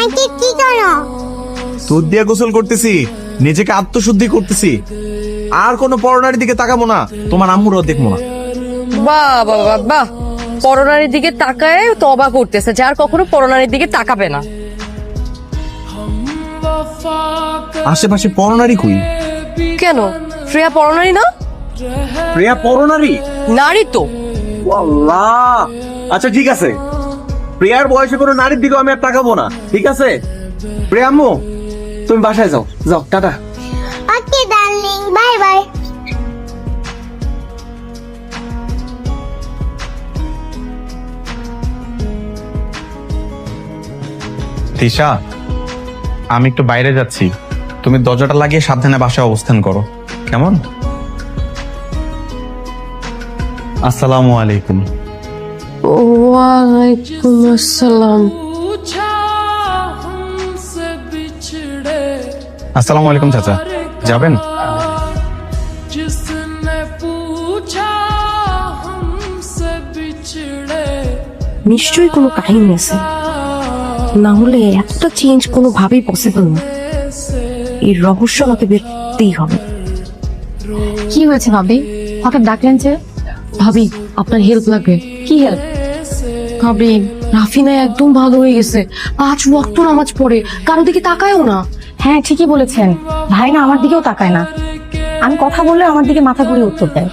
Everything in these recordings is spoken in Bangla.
আন্টি কি করো? দুধ দিয়ে গোসল করতেছি, নিজেকে আত্মশুদ্ধি করতেছি। আর কোনো পরনারীর দিকে তাকাবো না, তোমার আম্মুরও দেখবো না। বাহ বাহ বাহ বাহ, পরনারীর দিকে তাকায় তবা করতেছে, যার কখনো পরনারীর দিকে তাকাবে না। আশেপাশে পরনারী কই? কেন, শ্রেয়া পরনারী না? প্রিয়া পরনারী? নারী তো। আল্লাহ, আচ্ছা ঠিক আছে, প্রিয়ার বয়সে কোনো নারীর দিকেও আমি আর তাকাবো না, ঠিক আছে? প্রিয়া আম্মু, তুমি বাসায় যাও, যাও, টাটা। ওকে ডার্লিং, বাই বাই। তিশা, আমি একটু বাইরে যাচ্ছি, তুমি দরজাটা লাগিয়ে সাবধানে বাসায় অবস্থান করো, কেমন? আসসালামু আলাইকুম। ওয়ালাইকুম আসসালাম। আসসালামু আলাইকুম চাচা, যাবেন? নিশ্চয়ই কোনো কাহিনী আছে, না হলে এতটা চেঞ্জ কোনোভাবেই পসিবল না। এই রহস্য আমাকে বের করতেই হবে। কি হয়েছে ভাবি, হঠাৎ ডাকলেন যে? ভাবি, আপনার হেল্প লাগবে। কি হেল্প? ভাবি, রাফিনা একদম ভালো হয়ে গেছে, 5 ওয়াক্ত নামাজ পড়ে, কারো দিকে তাকায়ও না। হ্যাঁ ঠিকই বলেছেন, ভাই না আমার দিকেও তাকায় না, আমি কথা বললে আমার দিকে মাথা ঘুরে উত্তর দেয়।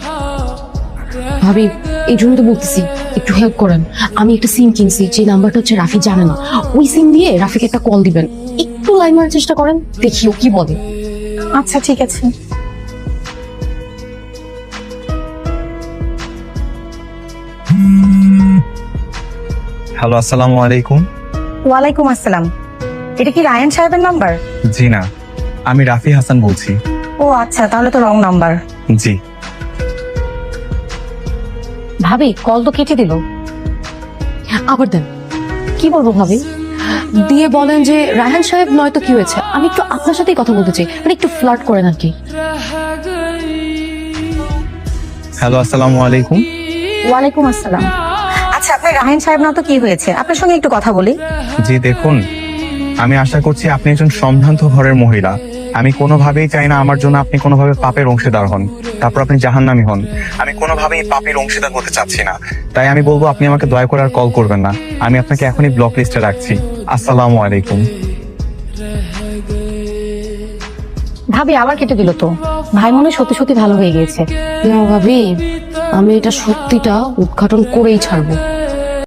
ভাবি, এই জন্য তো বলতেছি একটু হেল্প করেন। আমি একটা সিম কিনছি, যে নাম্বারটা হচ্ছে রাফি জানে না, ওই সিম দিয়ে রাফিকে একটা কল দিবেন। একটু লাইন মারার চেষ্টা করেন, দেখি ও কি বলে। আচ্ছা ঠিক আছে। হ্যালো, আসসালামু আলাইকুম। ওয়ালাইকুম আসসালাম। এটা কি রায়ান সাহেবের নাম্বার? জি না, আমি রাফি হাসান বলছি। ও আচ্ছা, তাহলে তো রং নাম্বার। জি। ভাবি, কল তো কেটে দিল। আবার দেন। কি বলবো ভাবি? দিয়ে বলেন যে রায়হান সাহেব নয়তো কি হয়েছে, আমি একটু আপনার সাথেই কথা বলতে চাই, মানে একটু ফ্লার্ট করেন আর কি। হ্যালো, আসসালামু আলাইকুম। ওয়ালাইকুম আসসালাম। আচ্ছা, আপনার রায়ান সাহেব না তো কি হয়েছে, আপনার সঙ্গে একটু কথা বলি। জি দেখুন, আমি আশা করছি আপনি একজন সম্ভ্রান্ত ঘরের মহিলা। আমি কোনোভাবেই চাই না আমার জন্য আপনি কোনোভাবে পাপের অংশীদার হন, তারপর আপনি জাহান্নামী হন। আমি কোনোভাবেই পাপের অংশীদার হতে চাচ্ছি না, তাই আমি বলবো আপনি আমাকে দয়া করে আর কল করবেন না। আমি আপনাকে এখনই ব্লক লিস্টে রাখছি। আসসালামু আলাইকুম। ভাবি, আবার কেটে দিল তো। ভাই মনে হয় সত্যি সত্যি ভালো হয়ে গিয়েছে। না ভাবি, আমি এটা সত্যিটা উদ্ঘাটন করেই ছাড়বো।